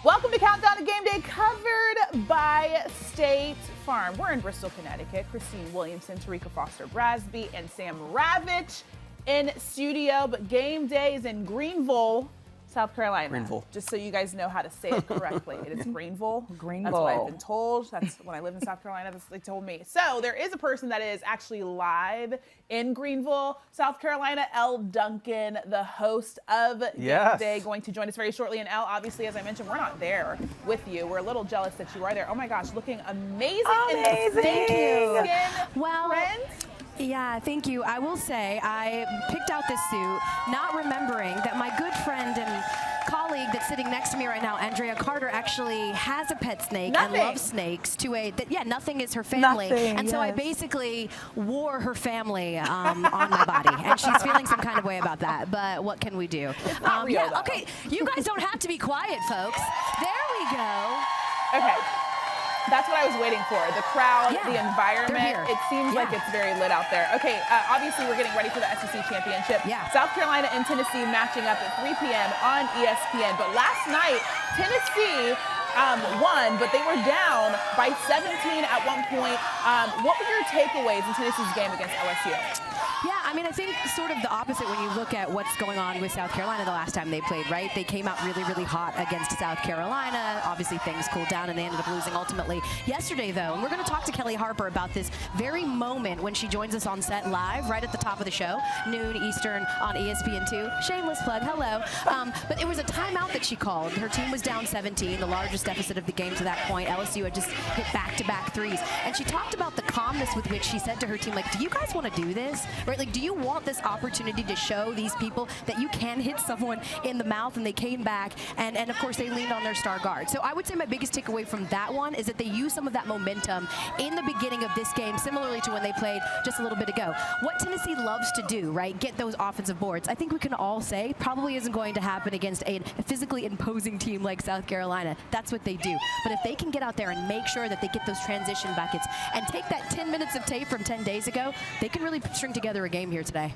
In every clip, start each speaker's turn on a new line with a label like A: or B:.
A: Welcome to Countdown to Game Day, covered by State Farm. We're in Bristol, Connecticut. Christine Williamson, Terrika Foster-Brasby, and Sam Ravech in studio. But Game Day is in Greenville, South Carolina.
B: Greenville.
A: Just so you guys know how to say it correctly. It is Greenville.
C: Greenville.
A: That's what I've been told. That's when I lived in South Carolina. That's what they told me. So there is a person that is actually live in Greenville, South Carolina. Elle Duncan, the host of Game Day, going to join us very shortly. And Elle, obviously, as I mentioned, we're not there with you. We're a little jealous that you are there. Oh my gosh, looking amazing.
C: Amazing.
A: Thank you.
D: Well,
A: friends.
D: Yeah, thank you. I will say I picked out this suit not remembering that my good friend and colleague that's sitting next to me right now, Andrea Carter, actually has a pet snake and loves snakes nothing is her family. So I basically wore her family on my body, and she's feeling some kind of way about that, but what can we do?
A: It's not real, though.
D: Okay, you guys don't have to be quiet, folks. There we go.
A: Okay. That's what I was waiting for. The crowd, the environment. It seems like it's very lit out there. Okay, obviously we're getting ready for the SEC Championship. South Carolina and Tennessee matching up at 3 p.m. on ESPN. But last night, Tennessee won, but they were down by 17 at one point. What were your takeaways in Tennessee's game against LSU?
D: Yeah, I mean, I think sort of the opposite when you look at what's going on with South Carolina the last time they played, right? They came out really, really hot against South Carolina. Obviously, things cooled down, and they ended up losing ultimately yesterday, though. And we're going to talk to Kelly Harper about this very moment when she joins us on set live right at the top of the show, noon Eastern on ESPN2. Shameless plug, hello. But it was a timeout that she called. Her team was down 17, the largest deficit of the game to that point. LSU had just hit back-to-back threes. And she talked about the calmness with which she said to her team, like, do you guys want to do this? Right? Like, do you want this opportunity to show these people that you can hit someone in the mouth? And they came back, and of course, they leaned on their star guard. So I would say my biggest takeaway from that one is that they used some of that momentum in the beginning of this game, similarly to when they played just a little bit ago. What Tennessee loves to do, right, get those offensive boards, I think we can all say probably isn't going to happen against a physically imposing team like South Carolina. That's what they do. But if they can get out there and make sure that they get those transition buckets and take that 10 minutes of tape from 10 days ago, they can really string together a game here today.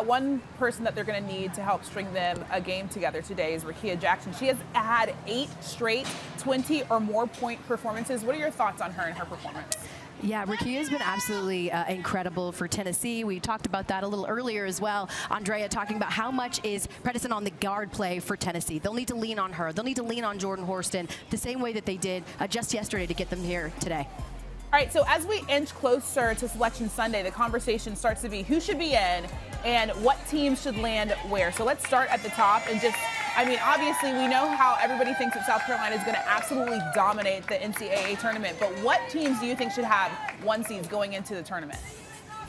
A: One person that they're going to need to help string them a game together today is Rickea Jackson. She has had 8 straight 20 or more point performances. What are your thoughts on her and her performance?
D: Yeah, Rickea has been absolutely incredible for Tennessee. We talked about that a little earlier as well. Andrea talking about how much is Predison on the guard play for Tennessee. They'll need to lean on her. They'll need to lean on Jordan Horston the same way that they did just yesterday to get them here today.
A: All right, so as we inch closer to Selection Sunday, the conversation starts to be who should be in and what teams should land where. So let's start at the top and just, I mean, obviously we know how everybody thinks that South Carolina is going to absolutely dominate the NCAA tournament, but what teams do you think should have 1 seeds going into the tournament?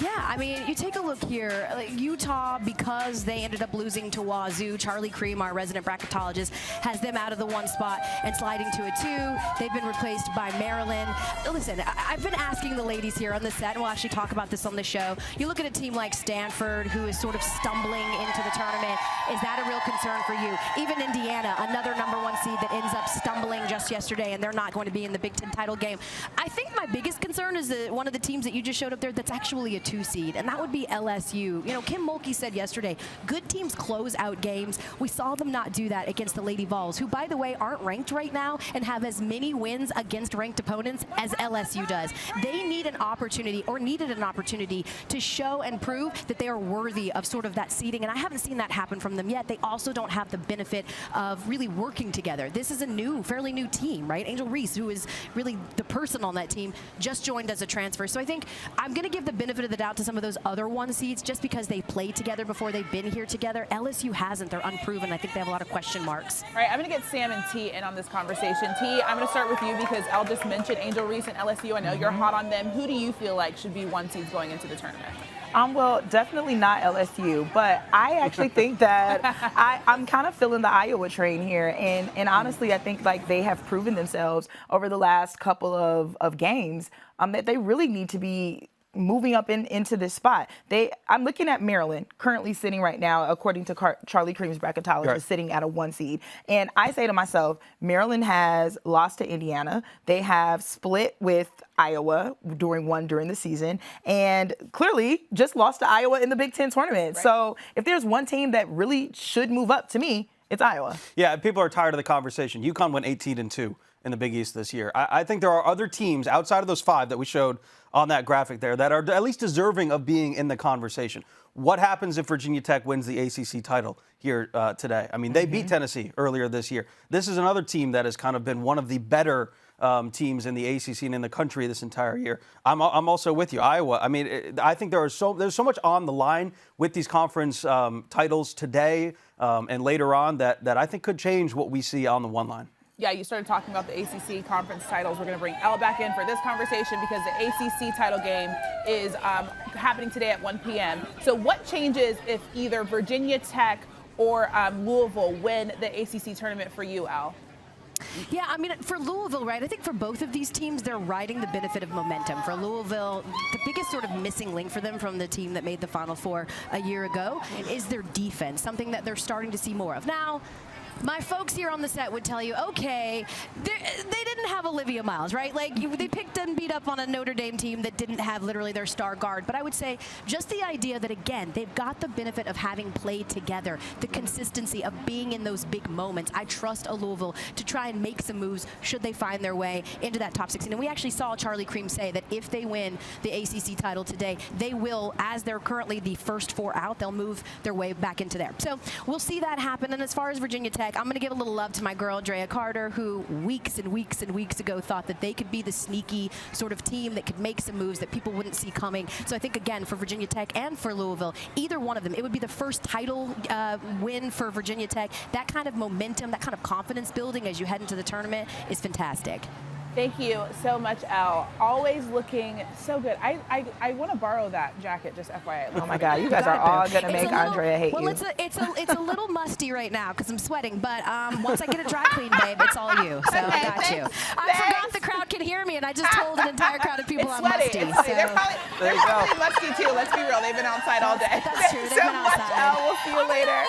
D: Yeah, I mean, you take a look here. Utah, because they ended up losing to Wazoo, Charlie Cream, our resident bracketologist, has them out of the 1 spot and sliding to a 2. They've been replaced by Maryland. Listen, I've been asking the ladies here on the set, and we'll actually talk about this on the show. You look at a team like Stanford, who is sort of stumbling into the tournament. Is that a real concern for you? Even Indiana, another number 1 seed that ends up stumbling just yesterday, and they're not going to be in the Big Ten title game. I think my biggest concern is that one of the teams that you just showed up there that's actually a 2 seed, and that would be LSU. You know, Kim Mulkey said yesterday, good teams close out games. We saw them not do that against the Lady Vols, who, by the way, aren't ranked right now and have as many wins against ranked opponents as LSU does. They need an opportunity, or needed an opportunity, to show and prove that they are worthy of sort of that seeding, and I haven't seen that happen from them yet. They also don't have the benefit of really working together. This is a fairly new team, right? Angel Reese, who is really the person on that team, just joined as a transfer. So I think I'm going to give the benefit of the doubt to some of those other 1 seeds just because they played together before they've been here together. LSU hasn't. They're unproven. I think they have a lot of question marks.
A: All right, I'm going to get Sam and T in on this conversation. T, I'm going to start with you because Elle just mentioned Angel Reese and LSU. I know you're hot on them. Who do you feel like should be 1 seeds going into the tournament?
C: Well, definitely not LSU, but I actually think that I'm kind of feeling the Iowa train here. And honestly, I think like they have proven themselves over the last couple of games that they really need to be moving up into this spot. I'm looking at Maryland, currently sitting right now, according to Charlie Cream's bracketologist, sitting at a 1 seed. And I say to myself, Maryland has lost to Indiana. They have split with Iowa during the season, and clearly just lost to Iowa in the Big Ten tournament. Right. So if there's one team that really should move up, to me, It's Iowa.
B: Yeah, people are tired of the conversation. UConn went 18-2 in the Big East this year. I think there are other teams outside of those 5 that we showed on that graphic there that are at least deserving of being in the conversation. What happens if Virginia Tech wins the ACC title here today? I mean, they beat Tennessee earlier this year. This is another team that has kind of been one of the better teams in the ACC and in the country this entire year. I'm also with you, Iowa. I mean, I think there's so much on the line with these conference titles today and later on that I think could change what we see on the one line.
A: Yeah, you started talking about the ACC conference titles. We're going to bring Elle back in for this conversation because the ACC title game is happening today at 1 p.m. So what changes if either Virginia Tech or Louisville win the ACC tournament for you, Elle?
D: Yeah, I mean, for Louisville, right, I think for both of these teams, they're riding the benefit of momentum. For Louisville, the biggest sort of missing link for them from the team that made the Final Four a year ago is their defense, something that they're starting to see more of. Now, my folks here on the set would tell you, okay, they didn't have Olivia Miles, right? Like, they picked and beat up on a Notre Dame team that didn't have literally their star guard. But I would say just the idea that, again, they've got the benefit of having played together, the consistency of being in those big moments. I trust a Louisville to try and make some moves should they find their way into that top 16. And we actually saw Charlie Cream say that if they win the ACC title today, they will, as they're currently the first 4 out, they'll move their way back into there. So we'll see that happen. And as far as Virginia Tech, I'm going to give a little love to my girl, Drea Carter, who weeks and weeks and weeks ago thought that they could be the sneaky sort of team that could make some moves that people wouldn't see coming. So I think, again, for Virginia Tech and for Louisville, either one of them, it would be the first title win for Virginia Tech. That kind of momentum, that kind of confidence building as you head into the tournament is fantastic.
A: Thank you so much, Elle. Always looking so good. I want to borrow that jacket, just FYI.
C: Oh my God, you guys are all gonna make Andrea hate you.
D: Well, it's a little musty right now because I'm sweating, but once I get it dry clean, babe, it's all you. So I got you. I forgot the crowd can hear me, and I just told an entire crowd of people I'm musty.
A: It's sweaty. They're probably musty too. Let's be real. They've been outside all day.
D: That's true. They've been outside.
A: Elle. We'll see you later.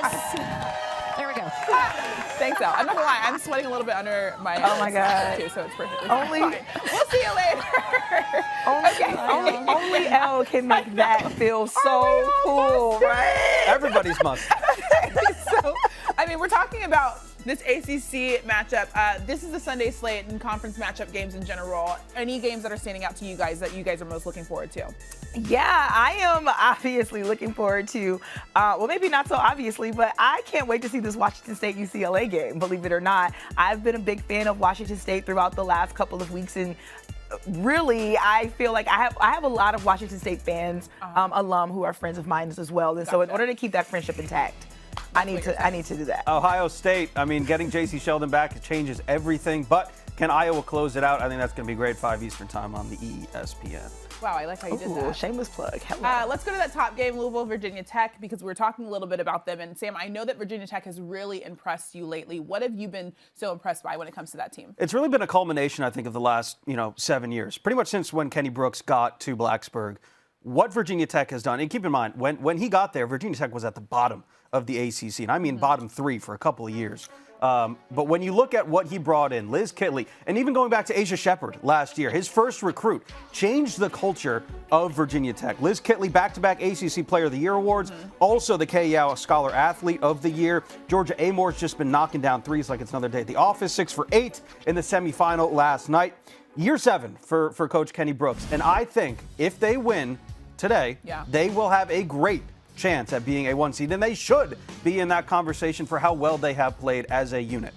D: Yes! There we go.
A: Thanks, Elle. I'm not gonna lie, I'm sweating a little bit under my
C: Oh my God.
A: too, so it's perfectly
C: Only
A: fine. We'll see you later.
C: Only Elle can make that feel so cool, right?
B: Everybody's must.
A: So, I mean, we're talking about this ACC matchup. This is the Sunday slate and conference matchup games in general. Any games that are standing out to you guys that you guys are most looking forward to?
C: Yeah, I am obviously looking forward to, well, maybe not so obviously, but I can't wait to see this Washington State-UCLA game, believe it or not. I've been a big fan of Washington State throughout the last couple of weeks, and really, I feel like I have a lot of Washington State fans, alum who are friends of mine as well, and so in order to keep that friendship intact, I need to do that.
B: Ohio State, I mean, getting Jacy Sheldon back changes everything, but can Iowa close it out? I think that's going to be great, 5 Eastern time on the ESPN.
A: Wow, I like how you did that.
C: Shameless plug. Hello.
A: Let's go to that top game, Louisville, Virginia Tech, because we're talking a little bit about them. And Sam, I know that Virginia Tech has really impressed you lately. What have you been so impressed by when it comes to that team?
B: It's really been a culmination, I think, of the last 7 years, pretty much since when Kenny Brooks got to Blacksburg. What Virginia Tech has done, and keep in mind, when he got there, Virginia Tech was at the bottom of the ACC, and I mean bottom 3 for a couple of years. But when you look at what he brought in, Liz Kitley, and even going back to Asia Shepherd last year, his first recruit, changed the culture of Virginia Tech. Liz Kitley, back-to-back ACC Player of the Year awards, also the K-Yow Scholar Athlete of the Year. Georgia Amore's just been knocking down threes like it's another day at the office, 6 for 8 in the semifinal last night. Year 7 for Coach Kenny Brooks, and I think if they win today, they will have a great chance at being a 1 seed, and they should be in that conversation for how well they have played as a unit.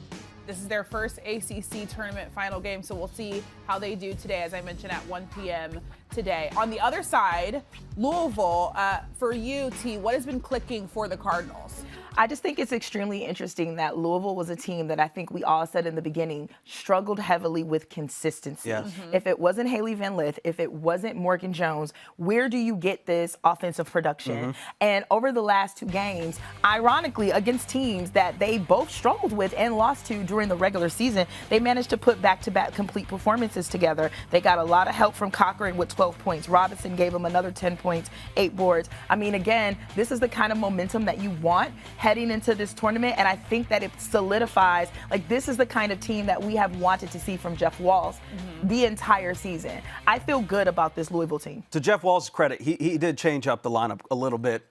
A: This is their first ACC tournament final game, so we'll see how they do today, as I mentioned, at 1 p.m. today. On the other side, Louisville, for you, T, what has been clicking for the Cardinals?
C: I just think it's extremely interesting that Louisville was a team that I think we all said in the beginning struggled heavily with consistency.
B: Yes.
C: If it wasn't Haley Van Lith, if it wasn't Morgan Jones, where do you get this offensive production? And over the last 2 games, ironically, against teams that they both struggled with and lost to during the regular season, they managed to put back-to-back complete performances together. They got a lot of help from Cochran with 12 points. Robinson gave them another 10 points, 8 boards. I mean, again, this is the kind of momentum that you want heading into this tournament, and I think that it solidifies, like, this is the kind of team that we have wanted to see from Jeff Walz the entire season. I feel good about this Louisville team.
B: To Jeff Walz's credit, he did change up the lineup a little bit,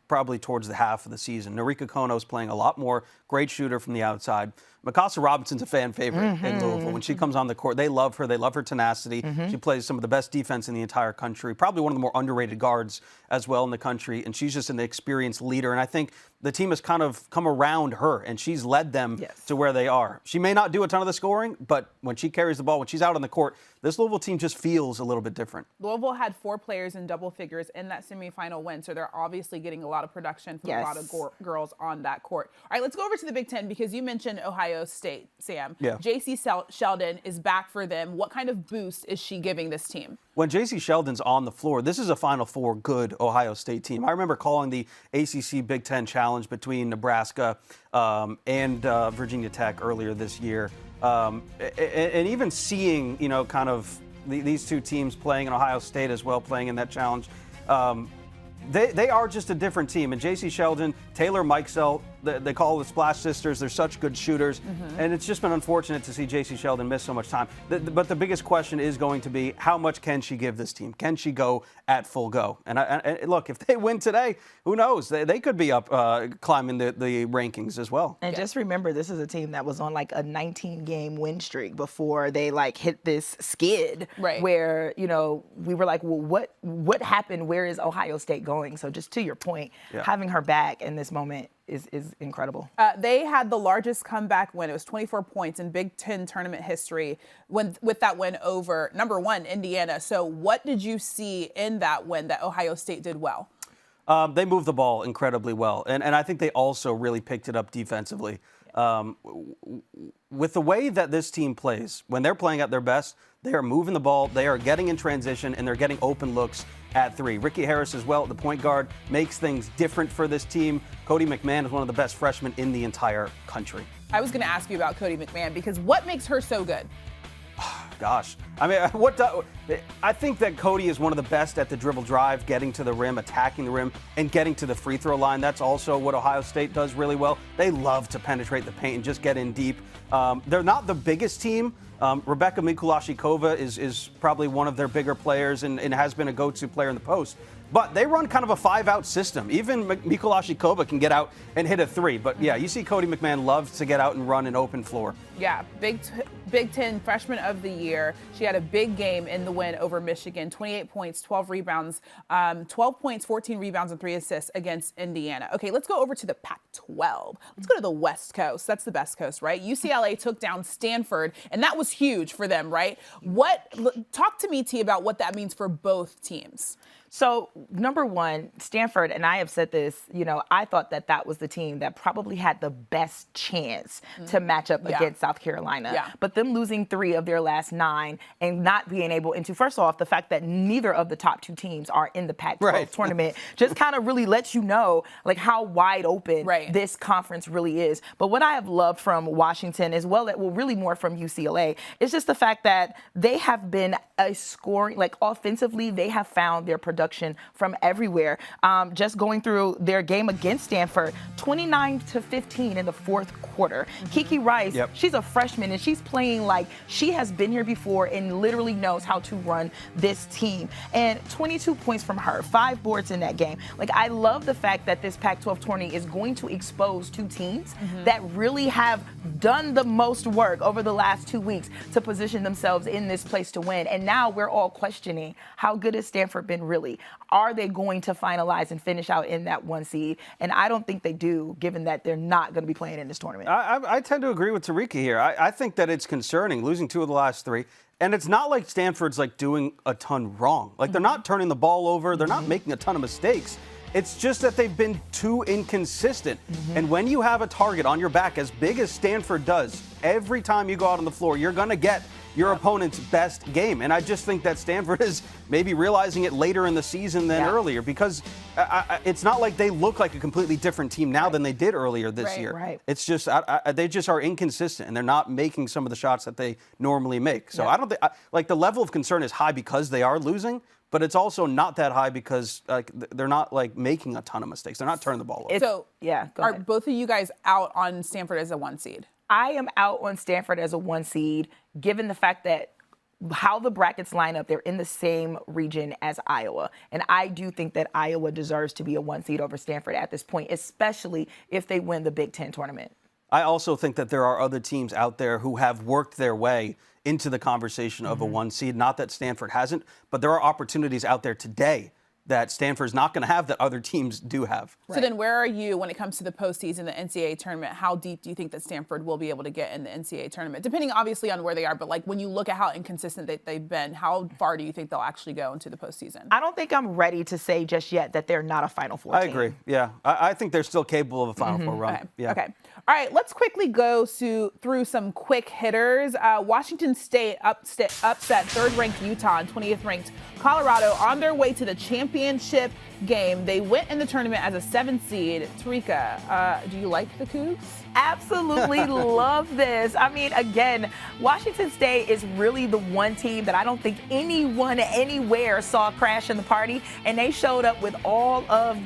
B: probably towards the half of the season. Norika Kono's playing a lot more, great shooter from the outside. Mikasa Robinson's a fan favorite in Louisville. When she comes on the court, they love her. They love her tenacity. She plays some of the best defense in the entire country, probably one of the more underrated guards as well in the country, and she's just an experienced leader. And I think the team has kind of come around her, and she's led them to where they are. She may not do a ton of the scoring, but when she carries the ball, when she's out on the court, this Louisville team just feels a little bit different.
A: Louisville had 4 players in double figures in that semifinal win, so they're obviously getting a lot of production from a lot of girls on that court. All right, let's go over to the Big Ten because you mentioned Ohio State, Sam.
B: Yeah.
A: Jacy Sheldon is back for them. What kind of boost is she giving this team?
B: When Jacy Sheldon's on the floor, this is a Final Four good Ohio State team. I remember calling the ACC Big Ten Challenge between Nebraska and Virginia Tech earlier this year. And even seeing, you know, kind of these two teams playing in Ohio State as well, playing in that challenge, they are just a different team. And Jacy Sheldon, Taylor Mikesell, they call the Splash Sisters. They're such good shooters. And it's just been unfortunate to see Jacy Sheldon miss so much time. But the biggest question is going to be, how much can she give this team? Can she go at full go? And look, if they win today, who knows? They could be up climbing the rankings as well.
C: And just remember, this is a team that was on like a 19-game win streak before they like hit this skid where, you know, we were like, well, what happened? Where is Ohio State going? So just to your point, having her back in this moment is incredible.
A: They had the largest comeback win. It was 24 points in Big Ten tournament history with that win over number 1 Indiana. So what did you see in that win that Ohio State did well?
B: They moved the ball incredibly well, and I think they also really picked it up defensively. With the way that this team plays, when they're playing at their best, they are moving the ball, they are getting in transition, and they're getting open looks at 3. Ricky Harris as well, the point guard, makes things different for this team. Cotie McMahon is one of the best freshmen in the entire country.
A: I was going to ask you about Cotie McMahon because what makes her so good?
B: Gosh, I mean, I think that Cotie is one of the best at the dribble drive, getting to the rim, attacking the rim, and getting to the free throw line. That's also what Ohio State does really well. They love to penetrate the paint and just get in deep. They're not the biggest team. Rebecca Mikulashikova is probably one of their bigger players and has been a go-to player in the post. But they run kind of a 5-out system. Even Mikulashikova can get out and hit a 3. But yeah, you see Cotie McMahon loves to get out and run an open floor.
A: Yeah, Big Ten Freshman of the Year. She had a big game in the win over Michigan. 28 points, 12 rebounds, 12 points, 14 rebounds, and 3 assists against Indiana. Okay, let's go over to the Pac-12. Let's go to the West Coast. That's the best coast, right? UCLA took down Stanford, and that was huge for them, right? Talk to me, T, about what that means for both teams.
C: So, number one, Stanford, and I have said this, you know, I thought that was the team that probably had the best chance to match up against South Carolina. But them losing 3 of their last 9 and not being able to, first off, the fact that neither of the top 2 teams are in the Pac-12 tournament just kind of really lets you know, like, how wide open this conference really is. But what I have loved from Washington as well, really more from UCLA, is just the fact that they have been a scoring, like, offensively, they have found their production from everywhere. Just going through their game against Stanford, 29-15 in the 4th quarter. Kiki Rice, she's a freshman and she's playing like she has been here before and literally knows how to run this team. And 22 points from her, 5 boards in that game. Like, I love the fact that this Pac-12 tournament is going to expose 2 teams that really have done the most work over the last 2 weeks to position themselves in this place to win. And now we're all questioning, how good has Stanford been really? Are they going to finalize and finish out in that 1 seed? And I don't think they do, given that they're not going to be playing in this tournament.
B: I tend to agree with Terrika here. I think that it's concerning, losing 2 of the last 3. And it's not like Stanford's like doing a ton wrong. Like, they're not turning the ball over. They're not making a ton of mistakes. It's just that they've been too inconsistent. And when you have a target on your back as big as Stanford does, every time you go out on the floor, you're going to get your opponent's best game. And I just think that Stanford is maybe realizing it later in the season than earlier, because it's not like they look like a completely different team now than they did earlier this year. It's just they just are inconsistent, and they're not making some of the shots that they normally make. So I don't think, like, the level of concern is high because they are losing, but it's also not that high because they're not like making a ton of mistakes. They're not turning the ball over.
A: So
C: yeah,
A: are both of you guys out on Stanford as a 1 seed?
C: I am out on Stanford as a 1 seed, given the fact that how the brackets line up, they're in the same region as Iowa. And I do think that Iowa deserves to be a 1 seed over Stanford at this point, especially if they win the Big Ten tournament.
B: I also think that there are other teams out there who have worked their way into the conversation of a 1 seed. Not that Stanford hasn't, but there are opportunities out there today that Stanford's not going to have that other teams do have.
A: So then where are you when it comes to the postseason, the NCAA tournament? How deep do you think that Stanford will be able to get in the NCAA tournament? Depending obviously on where they are, but like when you look at how inconsistent they've been, how far do you think they'll actually go into the postseason?
C: I don't think I'm ready to say just yet that they're not a Final Four team.
B: I agree, yeah. I think they're still capable of a Final Four run.
A: Okay.
B: Yeah.
A: Okay. All right, let's quickly go through some quick hitters. Washington State upset 3rd-ranked Utah and 20th-ranked Colorado on their way to the championship game. They went in the tournament as a 7 seed. Terrika, do you like the Cougs?
C: Absolutely love this. I mean, again, Washington State is really the one team that I don't think anyone anywhere saw crash in the party, and they showed up with all of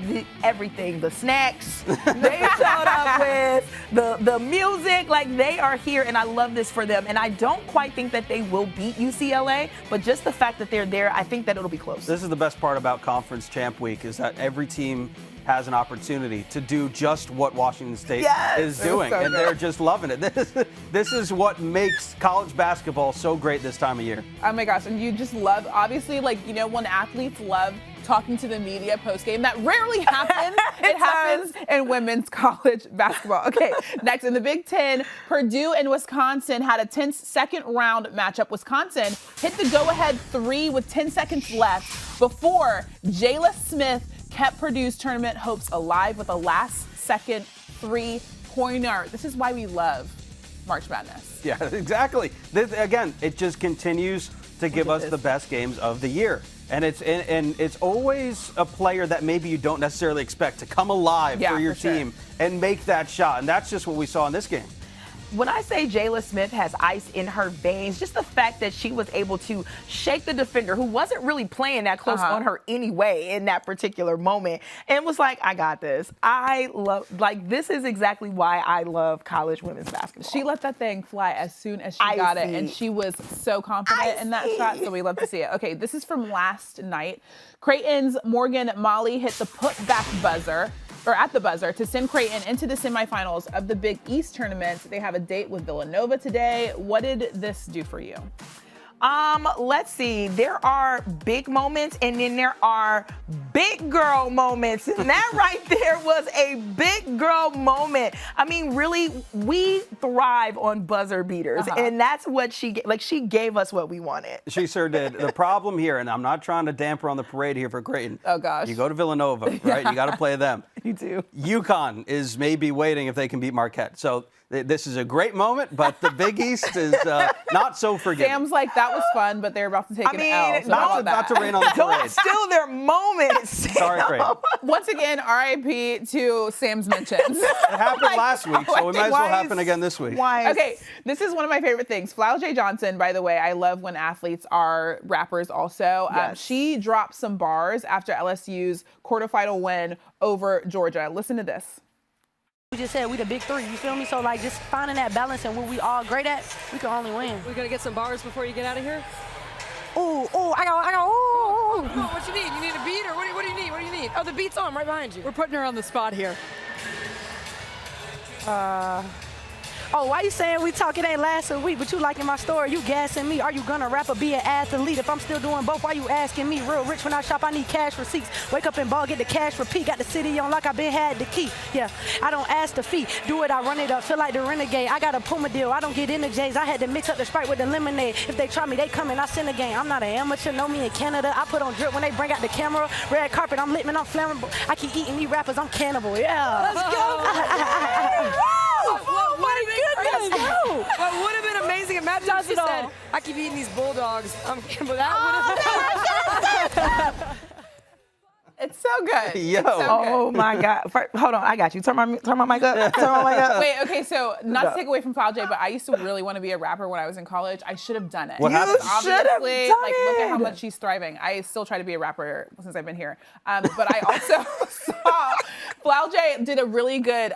C: everything, the snacks. They showed up with the music. Like, they are here, and I love this for them. And I don't quite think that they will beat UCLA, but just the fact that they're there, I think that it'll be close.
B: This is the best part about Conference Champ Week is that every team has an opportunity to do just what Washington State is doing, and they're just loving it. This is what makes college basketball so great this time of year.
A: Oh my gosh, and you just love, obviously, like, you know, when athletes love talking to the media post-game, that rarely happens. It happens in women's college basketball. Okay, next in the Big Ten, Purdue and Wisconsin had a tense second-round matchup. Wisconsin hit the go-ahead 3 with 10 seconds left before Jayla Smith kept Purdue's tournament hopes alive with a last-second 3-pointer. This is why we love March Madness.
B: Yeah, exactly. Again, it just continues to give us the best games of the year. And it's always a player that maybe you don't necessarily expect to come alive for your team and make that shot. And that's just what we saw in this game.
C: When I say Jayla Smith has ice in her veins, just the fact that she was able to shake the defender who wasn't really playing that close on her anyway in that particular moment and was like, I got this. I love, like, this is exactly why I love college women's basketball.
A: She let that thing fly as soon as she got it, and she was so confident in that shot, so we love to see it. Okay, this is from last night. Creighton's Morgan Maly hit the putback buzzer, or at the buzzer, to send Creighton into the semifinals of the Big East tournament. They have a date with Villanova today. What did this do for you?
C: Let's see. There are big moments and then there are big girl moments. And that right there was a big girl moment. I mean, really, we thrive on buzzer beaters. And that's what she gave us what we wanted.
B: She sure did. The problem here, and I'm not trying to damper on the parade here for Creighton.
A: Oh, gosh.
B: You go to Villanova, right? You got to play them.
C: You do.
B: UConn is maybe waiting if they can beat Marquette. So this is a great moment, but the Big East is not so forgiving.
A: Sam's like, that was fun, but they're about to take an L. So
B: not to rain on the parade.
C: Don't steal their moments.
B: Sorry, Creighton.
A: Once again, RIP to Sam's mentions.
B: It happened last week, so it might as well happen again this week.
A: Okay, this is one of my favorite things. Flau'Jae Johnson, by the way, I love when athletes are rappers also. She dropped some bars after LSU's quarterfinal win over Georgia. Listen to this.
E: We just said we the big three, you feel me? So, like, just finding that balance and what we all great at, we can only win.
F: We're going to get some bars before you get out of here?
E: Ooh, I got, ooh.
F: Come on, what you need? You need a beat, or what do you need? What do you need? Oh, the beat's on right behind you. We're putting her on the spot here.
E: Oh, why you saying we talk it ain't last a week, but you liking my story, you gassing me. Are you gonna rap or be an athlete? If I'm still doing both, why you asking me? Real rich when I shop, I need cash receipts. Wake up and ball, get the cash repeat. Got the city on like I been had the key. Yeah, I don't ask the fee. Do it, I run it up, feel like the renegade. I got a Puma deal, I don't get in the J's. I had to mix up the Sprite with the lemonade. If they try me, they come and I send a game. I'm not an amateur, know me in Canada. I put on drip when they bring out the camera. Red carpet, I'm lit, man, I'm flammable. I keep eating these rappers, I'm cannibal, yeah.
F: Let's go. What would have been amazing, imagine if she said, I keep eating these bulldogs. But that
A: It's so good.
B: Yo.
A: It's so
C: Oh my God. Hold on, I got you. Turn my mic up. Turn my mic up.
A: Wait, okay, so not to take away from Flau'Jae, but I used to really want to be a rapper when I was in college. I should have done it.
B: What happened?
C: You should have done
A: Look at how
C: it.
A: much she's thriving. I still try to be a rapper since I've been here. But I also saw Flau'Jae did a really good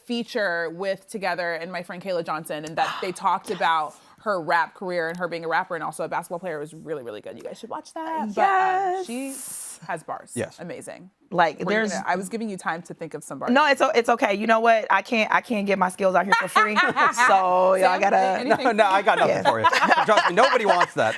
A: feature with Together and my friend Rickea Jackson, and that they talked about her rap career and her being a rapper and also a basketball player. It was really, really good. You guys should watch that.
C: Yes.
A: But, she has bars.
B: Yes.
A: Amazing.
C: Like
A: I was giving you time to think of some bars.
C: No, it's okay. You know what? I can't get my skills out here for free. So y'all gotta.
B: No, I got nothing for you. Trust me, nobody wants that.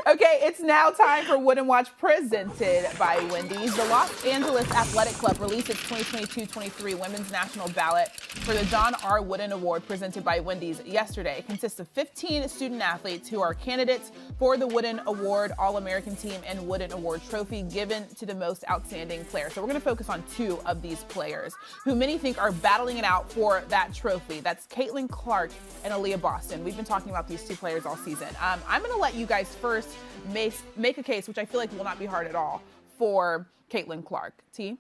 A: Okay, it's now time for Wood and Watch presented by Wendy's. The Los Angeles Athletic Club released its 2022-23 Women's National Ballot for the John R. Wooden Award presented by Wendy's yesterday. It consists of 15 student athletes who are candidates for the Wooden Award All-American Team and Wooden Award Trophy given to the most outstanding player. So we're going to focus on two of these players who many think are battling it out for that trophy. That's Caitlin Clark and Aliyah Boston. We've been talking about these two players all season. I'm going to let you guys first make a case, which I feel like will not be hard at all, for Caitlin Clark. T?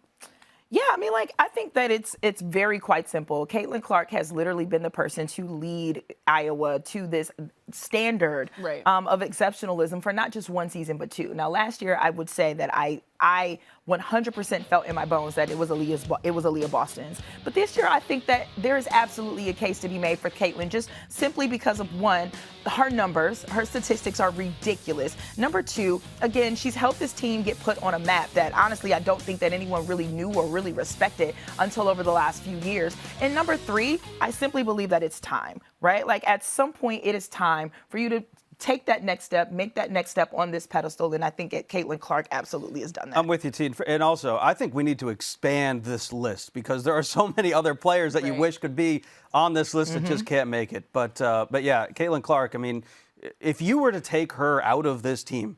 C: Yeah, I mean, I think that it's very quite simple. Caitlin Clark has literally been the person to lead Iowa to this standard of exceptionalism for not just one season, but two. Now, last year, I would say that I 100% felt in my bones that it was Aliyah Boston's. But this year, I think that there is absolutely a case to be made for Caitlin, just simply because of, one, her numbers, her statistics are ridiculous. Number two, again, she's helped this team get put on a map that honestly I don't think that anyone really knew or really respected until over the last few years. And number three, I simply believe that it's time, right? Like at some point it is time for you to take that next step, make that next step on this pedestal, and I think Caitlin Clark absolutely has done that.
B: I'm with you, T. And also, I think we need to expand this list because there are so many other players that you wish could be on this list that just can't make it. But yeah, Caitlin Clark, I mean, if you were to take her out of this team,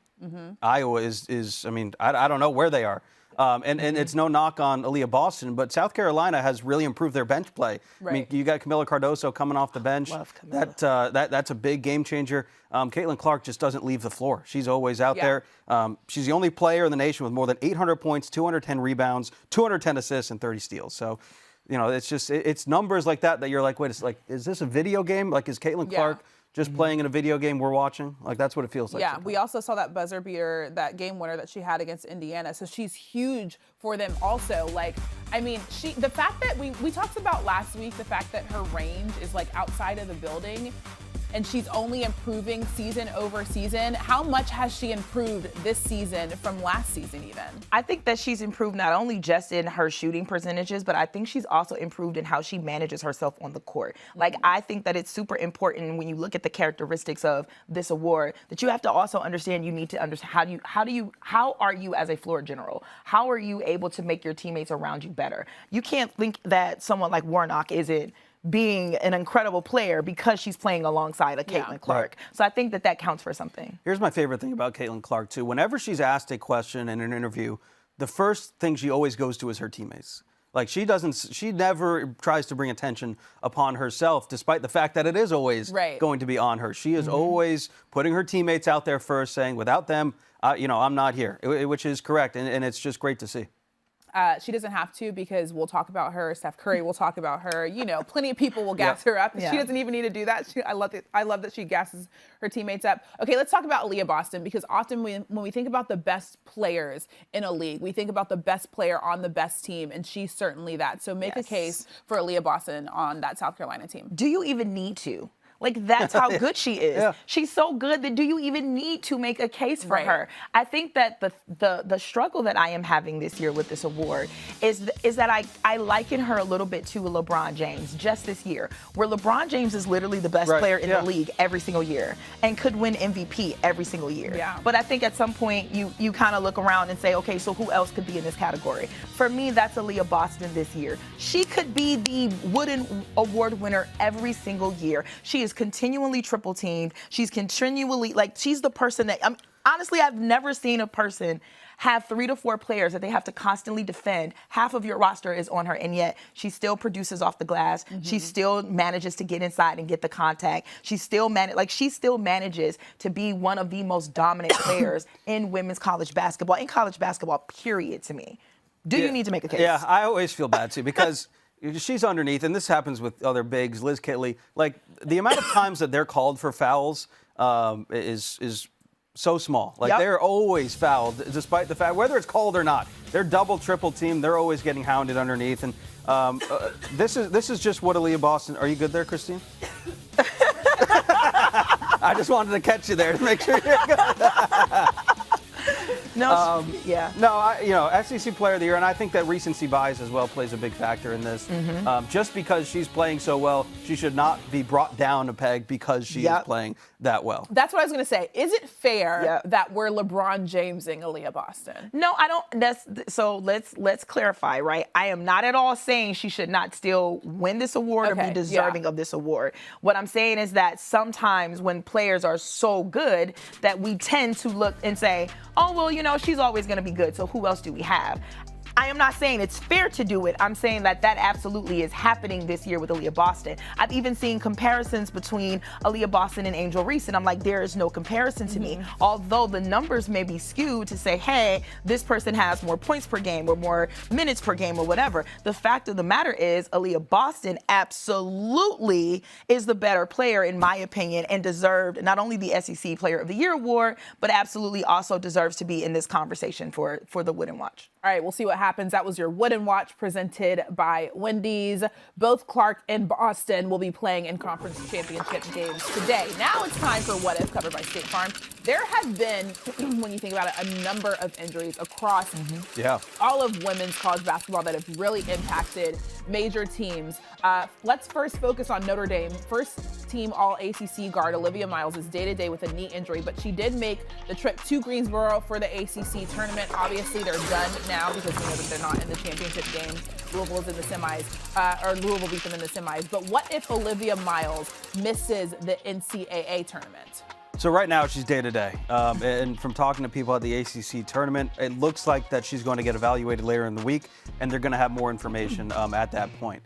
B: Iowa is I mean, I don't know where they are. And it's no knock on Aliyah Boston, but South Carolina has really improved their bench play. I mean, you got Camila Cardoso coming off the bench.
C: Love Camila.
B: That's a big game changer. Caitlin Clark just doesn't leave the floor. She's always out there. She's the only player in the nation with more than 800 points, 210 rebounds, 210 assists, and 30 steals. So, you know, it's just it's numbers like that you're like, wait, it's like, is this a video game? Like, is Caitlin Clark just playing in a video game we're watching? Like, that's what it feels like.
A: Yeah, we also saw that buzzer beater, that game winner that she had against Indiana. So she's huge for them also. Like, I mean, the fact that we talked about last week, the fact that her range is like outside of the building and she's only improving season over season. How much has she improved this season from last season even?
C: I think that she's improved not only just in her shooting percentages, but I think she's also improved in how she manages herself on the court. Like, I think that it's super important when you look at the characteristics of this award that you have to also understand, you need to understand how are you as a floor general? How are you able to make your teammates around you better? You can't think that someone like Warnock isn't being an incredible player because she's playing alongside a Caitlin Clark. So I think that counts for something.
B: Here's my favorite thing about Caitlin Clark, too. Whenever she's asked a question in an interview, the first thing she always goes to is her teammates. Like, she never tries to bring attention upon herself, despite the fact that it is always going to be on her. She is always putting her teammates out there first, saying, without them, I'm not here, which is correct. And it's just great to see.
A: She doesn't have to because we'll talk about her. Steph Curry will talk about her. You know, plenty of people will gas her up. She doesn't even need to do that. I love that she gasses her teammates up. Okay, let's talk about Aliyah Boston because often when we think about the best players in a league, we think about the best player on the best team, and she's certainly that. So make a case for Aliyah Boston on that South Carolina team.
C: Do you even need to? Like, that's how good she is. She's so good that do you even need to make a case for her? I think that the struggle that I am having this year with this award is that I liken her a little bit to LeBron James just this year, where LeBron James is literally the best player in the league every single year and could win MVP every single year. But I think at some point you kind of look around and say, okay, so who else could be in this category? For me, that's Aliyah Boston this year. She could be the Wooden Award winner every single year. She is continually triple teamed. She's continually, like, she's the person that, honestly, I've never seen a person have 3 to 4 players that they have to constantly defend. Half of your roster is on her, and yet she still produces off the glass. She still manages to get inside and get the contact. She still manages to be one of the most dominant players in women's college basketball, period, to me. Do you need to make a case?
B: Yeah, I always feel bad, too, because she's underneath, and this happens with other bigs, Liz Kitley. Like, the amount of times that they're called for fouls is so small. Like, they're always fouled, despite the fact, whether it's called or not. They're double, triple team. They're always getting hounded underneath. And this is just what Aliyah Boston. Are you good there, Christine? I just wanted to catch you there to make sure you're good.
C: No,
B: SEC Player of the Year, and I think that recency bias as well plays a big factor in this. Just because she's playing so well, she should not be brought down a peg because she is playing that well.
A: That's what I was going to say. Is it fair that we're LeBron Jamesing Aliyah Boston?
C: No, I don't. So let's clarify, right? I am not at all saying she should not still win this award or be deserving of this award. What I'm saying is that sometimes when players are so good that we tend to look and say, oh, well, she's always going to be good, so who else do we have? I am not saying it's fair to do it. I'm saying that absolutely is happening this year with Aliyah Boston. I've even seen comparisons between Aliyah Boston and Angel Reese, and I'm like, there is no comparison to me. Although the numbers may be skewed to say, hey, this person has more points per game or more minutes per game or whatever. The fact of the matter is Aliyah Boston absolutely is the better player, in my opinion, and deserved not only the SEC Player of the Year award, but absolutely also deserves to be in this conversation for the Wooden Watch.
A: All right, we'll see what happens. That was your Wooden Watch presented by Wendy's. Both Clark and Boston will be playing in conference championship games today. Now it's time for What If, covered by State Farm. There have been, when you think about it, a number of injuries across all of women's college basketball that have really impacted major teams. Let's first focus on Notre Dame. First team All-ACC guard Olivia Miles is day-to-day with a knee injury, but she did make the trip to Greensboro for the ACC tournament. Obviously, they're done now because we know that they're not in the championship games. Louisville is in the semis, or Louisville beat them in the semis. But what if Olivia Miles misses the NCAA tournament?
B: So right now she's day-to-day, and from talking to people at the ACC tournament, it looks like that she's going to get evaluated later in the week, and they're going to have more information at that point.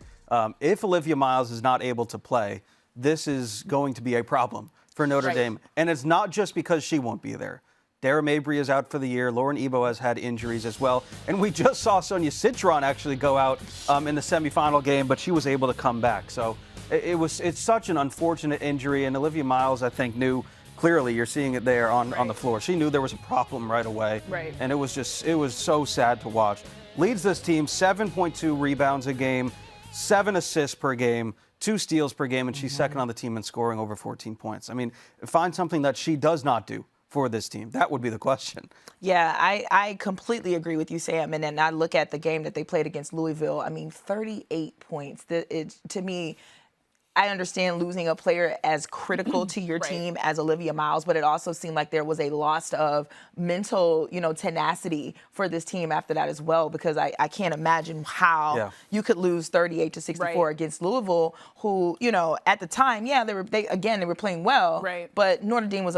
B: If Olivia Miles is not able to play, this is going to be a problem for Notre Dame, and it's not just because she won't be there. Dara Mabry is out for the year. Lauren Ebo has had injuries as well. And we just saw Sonia Citron actually go out in the semifinal game, but she was able to come back. So it's such an unfortunate injury, and Olivia Miles, I think, knew clearly, you're seeing it there on the floor. She knew there was a problem right away. And it was so sad to watch. Leads this team 7.2 rebounds a game, 7 assists per game, 2 steals per game, and she's second on the team in scoring over 14 points. I mean, find something that she does not do for this team. That would be the question.
C: Yeah, I completely agree with you, Sam. And then I look at the game that they played against Louisville. I mean, 38 points. To me, I understand losing a player as critical to your team as Olivia Miles, but it also seemed like there was a loss of mental, tenacity for this team after that as well, because I can't imagine how you could lose 38 to 64 against Louisville, who, at the time, they were playing well, but Notre Dame was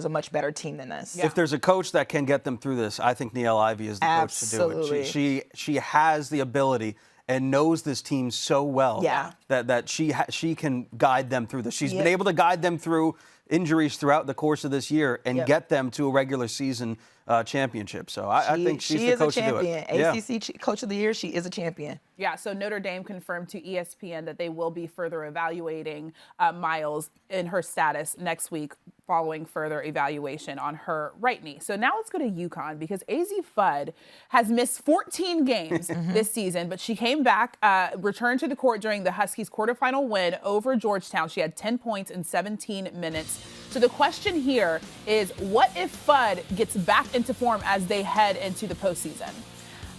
C: a much better team than this.
B: If there's a coach that can get them through this, I think Niele Ivey is the coach to do it. She has the ability and knows this team so well that she can guide them through this. She's been able to guide them through injuries throughout the course of this year and get them to a regular season championship. So I think she's the coach to do it.
C: ACC Coach of the Year, she is a champion.
A: Yeah, so Notre Dame confirmed to ESPN that they will be further evaluating Miles in her status next week following further evaluation on her right knee. So now let's go to UConn, because Azzi Fudd has missed 14 games this season, but she came back, returned to the court during the Huskies' quarterfinal win over Georgetown. She had 10 points in 17 minutes. So the question here is, what if Fudd gets back into form as they head into the postseason?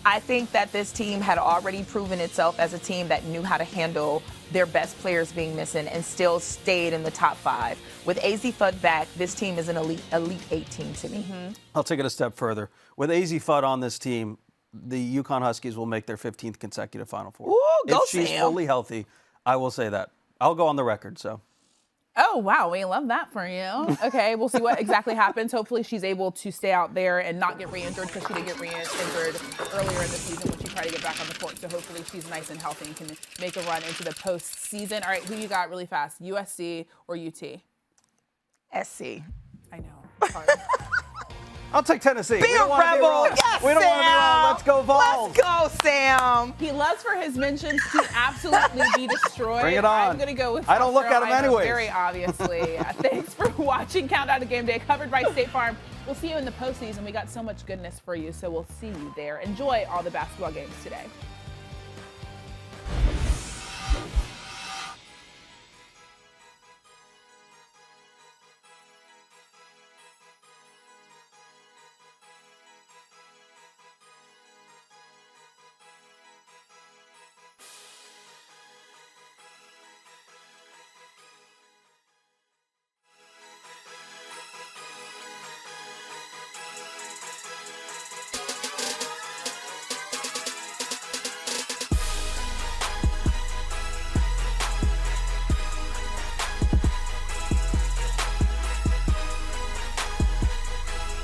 C: I think that this team had already proven itself as a team that knew how to handle their best players being missing and still stayed in the top 5. With Azzi Fudd back, this team is an elite 8 team to me.
B: I'll take it a step further. With Azzi Fudd on this team, the UConn Huskies will make their 15th consecutive Final Four.
C: Ooh, go
B: if she's
C: Sam.
B: fully healthy, I will say that. I'll go on the record, so.
A: Oh, wow. We love that for you. Okay, we'll see what exactly happens. Hopefully she's able to stay out there and not get re-injured because she did get re-injured earlier in the season when she tried to get back on the court. So hopefully she's nice and healthy and can make a run into the postseason. All right, who you got really fast, USC or UT?
C: SC.
A: I know. Sorry.
B: I'll take Tennessee.
C: Be a rebel. Yes,
B: we don't want to be wrong. Let's go Vols.
C: Let's go, Sam.
A: He loves for his mentions to absolutely be destroyed.
B: Bring it on.
A: I'm going to go with
B: I don't look at him anyways.
A: Very obviously. Thanks for watching Countdown to Game Day, covered by State Farm. We'll see you in the postseason. We got so much goodness for you, so we'll see you there. Enjoy all the basketball games today.